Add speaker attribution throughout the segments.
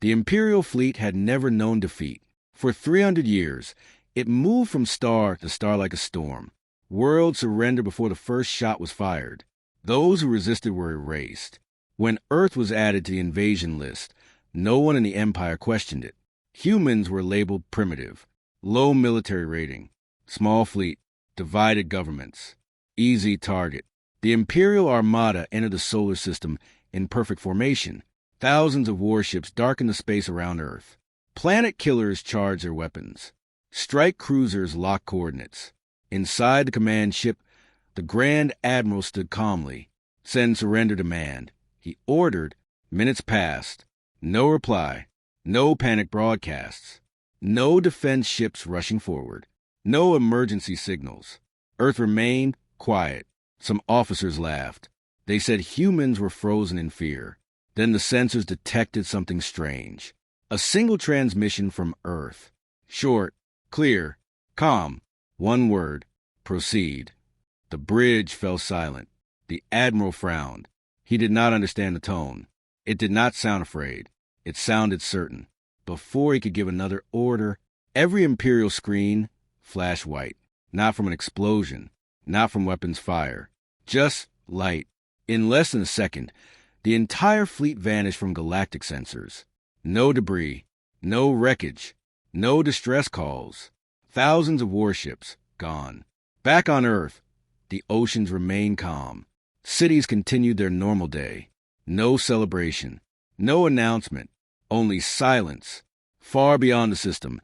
Speaker 1: The Imperial fleet had never known defeat. For 300 years, it moved from star to star like a storm. Worlds surrendered before the first shot was fired. Those who resisted were erased. When Earth was added to the invasion list, no one in the Empire questioned it. Humans were labeled primitive, low military rating, small fleet, divided governments, easy target. The Imperial Armada entered the solar system in perfect formation. Thousands of warships darkened the space around Earth. Planet killers charged their weapons. Strike cruisers locked coordinates. Inside the command ship, the Grand Admiral stood calmly. Send surrender demand. He ordered. Minutes passed. No reply. No panic broadcasts. No defense ships rushing forward. No emergency signals. Earth remained quiet. Some officers laughed. They said humans were frozen in fear. Then the sensors detected something strange. A single transmission from Earth. Short, clear, calm. One word. Proceed. The bridge fell silent. The Admiral frowned. He did not understand the tone. It did not sound afraid. It sounded certain. Before he could give another order, every Imperial screen flashed white. Not from an explosion. Not from weapons fire. Just light. In less than a second, the entire fleet vanished from galactic sensors. No debris. No wreckage. No distress calls. Thousands of warships gone. Back on Earth, the oceans remained calm. Cities continued their normal day. No celebration. No announcement. Only silence. Far beyond the system,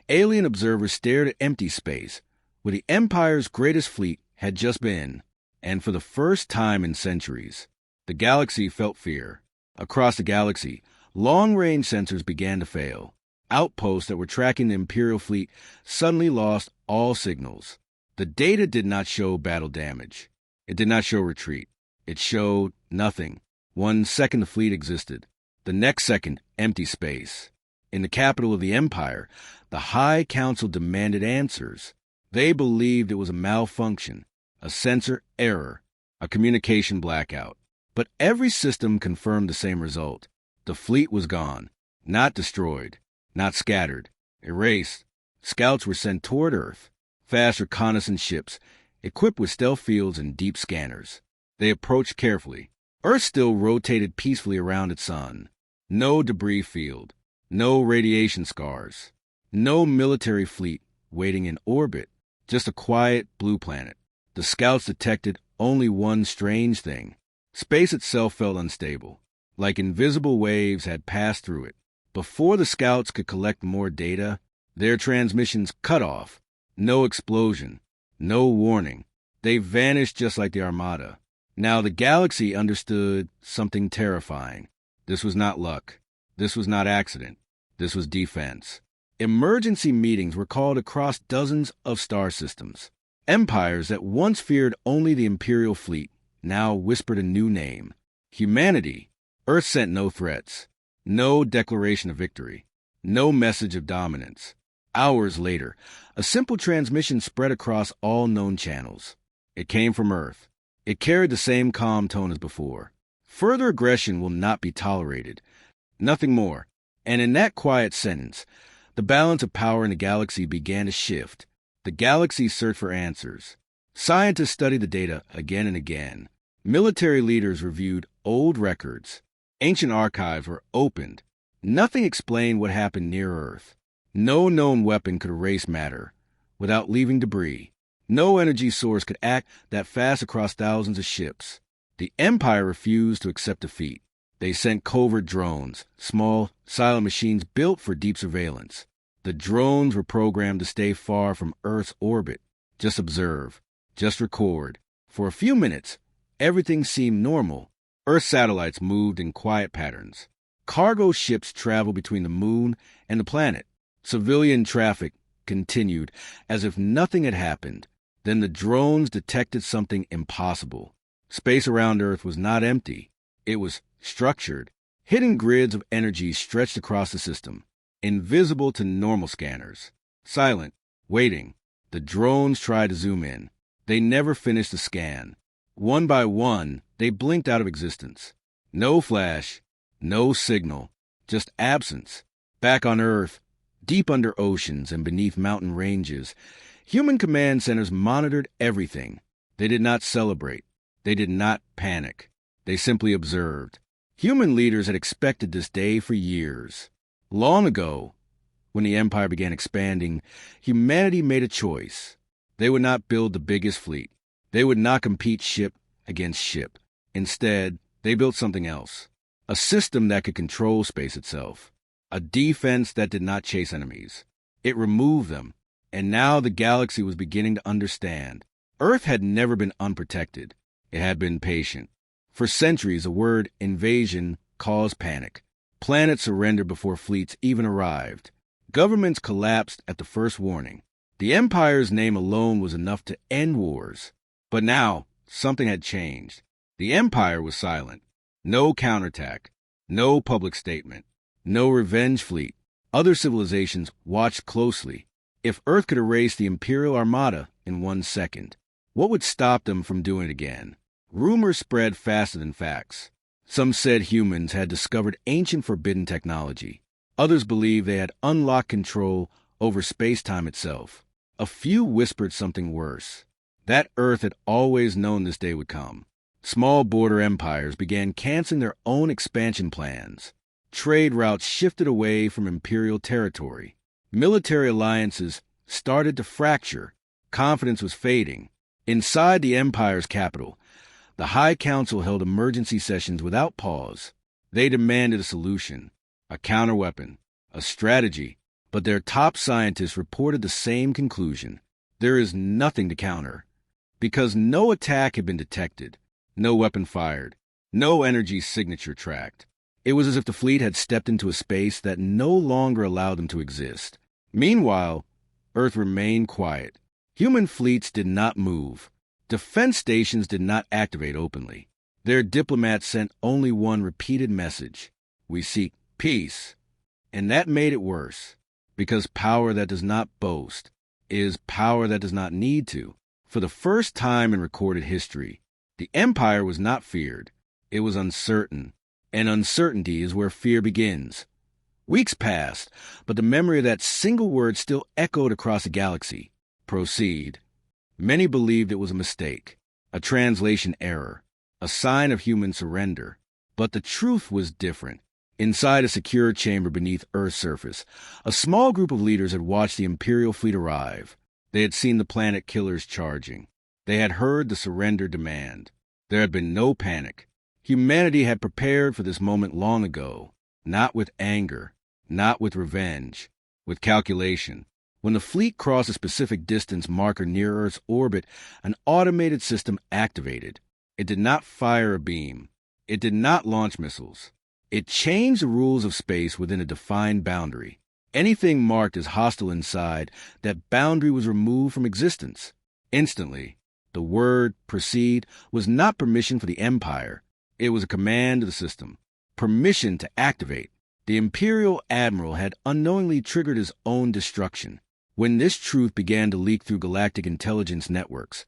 Speaker 1: alien observers stared at empty space, where the Empire's greatest fleet had just been. And for the first time in centuries, the galaxy felt fear. Across the galaxy, long-range sensors began to fail. Outposts that were tracking the Imperial fleet suddenly lost all signals. The data did not show battle damage. It did not show retreat. It showed nothing. 1 second the fleet existed. The next second, empty space. In the capital of the Empire, the High Council demanded answers. They believed it was a malfunction, a sensor error, a communication blackout. But every system confirmed the same result. The fleet was gone, not destroyed, not scattered, erased. Scouts were sent toward Earth, fast reconnaissance ships, equipped with stealth fields and deep scanners. They approached carefully. Earth still rotated peacefully around its sun. No debris field, no radiation scars, no military fleet waiting in orbit, just a quiet blue planet. The scouts detected only one strange thing. Space itself felt unstable, like invisible waves had passed through it. Before the scouts could collect more data, their transmissions cut off. No explosion, no warning. They vanished just like the Armada. Now the galaxy understood something terrifying. This was not luck. This was not accident. This was defense. Emergency meetings were called across dozens of star systems. Empires that once feared only the Imperial fleet now whispered a new name. Humanity. Earth sent no threats, no declaration of victory, no message of dominance. Hours later, a simple transmission spread across all known channels. It came from Earth. It carried the same calm tone as before. Further aggression will not be tolerated. Nothing more. And in that quiet sentence, the balance of power in the galaxy began to shift. The galaxy searched for answers. Scientists studied the data again and again. Military leaders reviewed old records. Ancient archives were opened. Nothing explained what happened near Earth. No known weapon could erase matter without leaving debris. No energy source could act that fast across thousands of ships. The Empire refused to accept defeat. They sent covert drones, small, silent machines built for deep surveillance. The drones were programmed to stay far from Earth's orbit. Just observe. Just record. For a few minutes, everything seemed normal. Earth satellites moved in quiet patterns. Cargo ships traveled between the moon and the planet. Civilian traffic continued as if nothing had happened. Then the drones detected something impossible. Space around Earth was not empty. It was structured. Hidden grids of energy stretched across the system, invisible to normal scanners. Silent, waiting. The drones tried to zoom in. They never finished the scan. One by one, they blinked out of existence. No flash, no signal, just absence. Back on Earth, deep under oceans and beneath mountain ranges, human command centers monitored everything. They did not celebrate. They did not panic. They simply observed. Human leaders had expected this day for years. Long ago, when the Empire began expanding, humanity made a choice. They would not build the biggest fleet. They would not compete ship against ship. Instead, they built something else. A system that could control space itself. A defense that did not chase enemies. It removed them. And now the galaxy was beginning to understand. Earth had never been unprotected. It had been patient. For centuries, the word invasion caused panic. Planets surrendered before fleets even arrived. Governments collapsed at the first warning. The Empire's name alone was enough to end wars. But now, something had changed. The Empire was silent. No counterattack. No public statement. No revenge fleet. Other civilizations watched closely. If Earth could erase the Imperial Armada in 1 second, what would stop them from doing it again? Rumors spread faster than facts. Some said humans had discovered ancient forbidden technology. Others believed they had unlocked control over space-time itself. A few whispered something worse. That Earth had always known this day would come. Small border empires began canceling their own expansion plans. Trade routes shifted away from Imperial territory. Military alliances started to fracture. Confidence was fading. Inside the Empire's capital, the High Council held emergency sessions without pause. They demanded a solution, a counterweapon, a strategy, but their top scientists reported the same conclusion. There is nothing to counter. Because no attack had been detected, no weapon fired, no energy signature tracked. It was as if the fleet had stepped into a space that no longer allowed them to exist. Meanwhile, Earth remained quiet. Human fleets did not move. Defense stations did not activate openly. Their diplomats sent only one repeated message: we seek peace. And that made it worse, because power that does not boast is power that does not need to. For the first time in recorded history, the Empire was not feared. It was uncertain. And uncertainty is where fear begins. Weeks passed, but the memory of that single word still echoed across the galaxy. Proceed. Many believed it was a mistake, a translation error, a sign of human surrender. But the truth was different. Inside a secure chamber beneath Earth's surface, a small group of leaders had watched the Imperial fleet arrive. They had seen the planet killers charging. They had heard the surrender demand. There had been no panic. Humanity had prepared for this moment long ago, not with anger, not with revenge, with calculation. When the fleet crossed a specific distance marker near Earth's orbit, an automated system activated. It did not fire a beam. It did not launch missiles. It changed the rules of space within a defined boundary. Anything marked as hostile inside that boundary was removed from existence. Instantly, the word proceed was not permission for the Empire. It was a command to the system. Permission to activate. The Imperial Admiral had unknowingly triggered his own destruction. When this truth began to leak through galactic intelligence networks,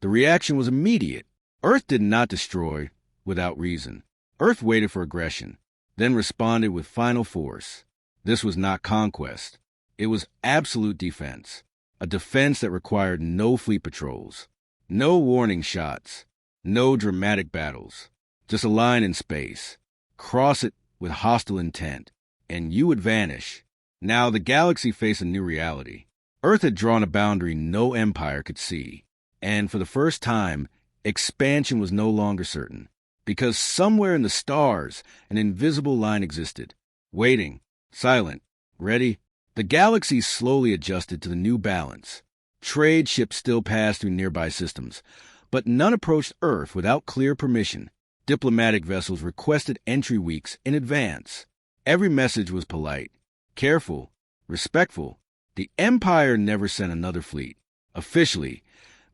Speaker 1: the reaction was immediate. Earth did not destroy without reason. Earth waited for aggression, then responded with final force. This was not conquest. It was absolute defense. A defense that required no fleet patrols, no warning shots, no dramatic battles. Just a line in space. Cross it with hostile intent, and you would vanish. Now the galaxy faced a new reality. Earth had drawn a boundary no empire could see, and for the first time, expansion was no longer certain. Because somewhere in the stars, an invisible line existed. Waiting, silent, ready. The galaxy slowly adjusted to the new balance. Trade ships still passed through nearby systems, but none approached Earth without clear permission. Diplomatic vessels requested entry weeks in advance. Every message was polite, careful, respectful. The Empire never sent another fleet. Officially,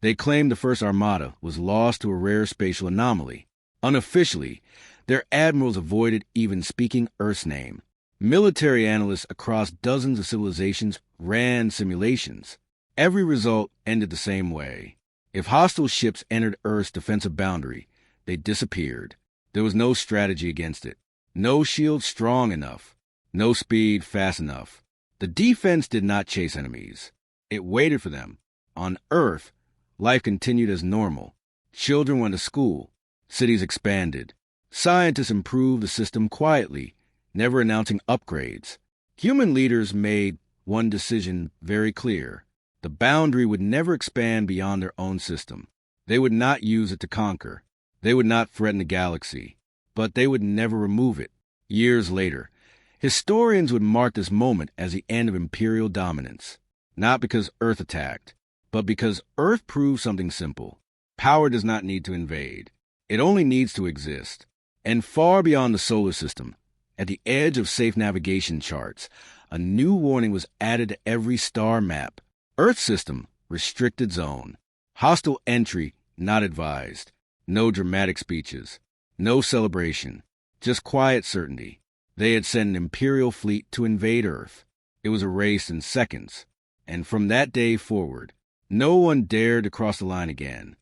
Speaker 1: they claimed the first armada was lost to a rare spatial anomaly. Unofficially, their admirals avoided even speaking Earth's name. Military analysts across dozens of civilizations ran simulations. Every result ended the same way. If hostile ships entered Earth's defensive boundary, they disappeared. There was no strategy against it. No shield strong enough. No speed fast enough. The defense did not chase enemies. It waited for them. On Earth, life continued as normal. Children went to school. Cities expanded. Scientists improved the system quietly, never announcing upgrades. Human leaders made one decision very clear. The boundary would never expand beyond their own system. They would not use it to conquer. They would not threaten the galaxy. But they would never remove it. Years later, historians would mark this moment as the end of Imperial dominance. Not because Earth attacked, but because Earth proved something simple. Power does not need to invade. It only needs to exist. And far beyond the solar system, at the edge of safe navigation charts, a new warning was added to every star map. Earth system, restricted zone. Hostile entry, not advised. No dramatic speeches. No celebration. Just quiet certainty. They had sent an Imperial fleet to invade Earth. It was erased in seconds. And from that day forward, no one dared to cross the line again.